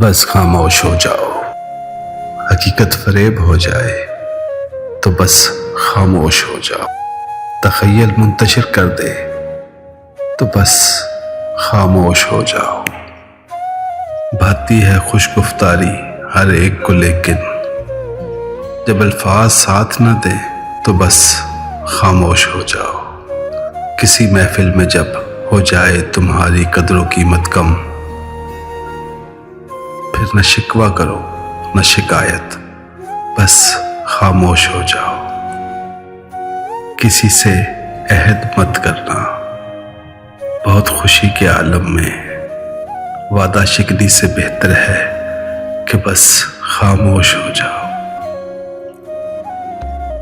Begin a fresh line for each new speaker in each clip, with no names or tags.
بس خاموش ہو جاؤ. حقیقت فریب ہو جائے تو بس خاموش ہو جاؤ. تخیل منتشر کر دے تو بس خاموش ہو جاؤ. بھاتی ہے خوش گفتاری ہر ایک کو، لیکن جب الفاظ ساتھ نہ دیں تو بس خاموش ہو جاؤ. کسی محفل میں جب ہو جائے تمہاری قدر و قیمت کم، پھر نہ شکوہ کرو نہ شکایت، بس خاموش ہو جاؤ. کسی سے عہد مت کرنا، بہت خوشی کے عالم میں وعدہ شکنی سے بہتر ہے کہ بس خاموش ہو جاؤ.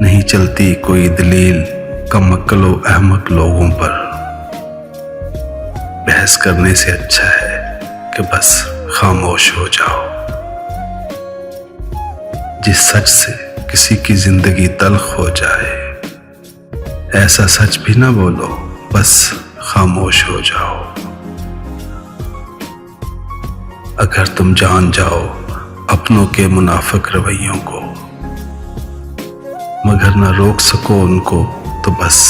نہیں چلتی کوئی دلیل کم عقل و احمق لوگوں پر، بحث کرنے سے اچھا ہے کہ بس خاموش ہو جاؤ. جس سچ سے کسی کی زندگی تلخ ہو جائے، ایسا سچ بھی نہ بولو، بس خاموش ہو جاؤ. اگر تم جان جاؤ اپنوں کے منافق رویوں کو، مگر نہ روک سکو ان کو، تو بس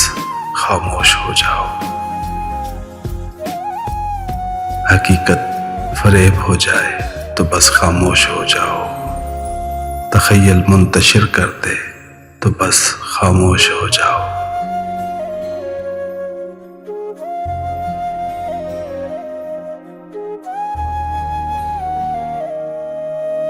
خاموش ہو جاؤ. حقیقت فریب ہو جائے تو بس خاموش ہو جاؤ. تخیل منتشر کر دے تو بس خاموش ہو جاؤ.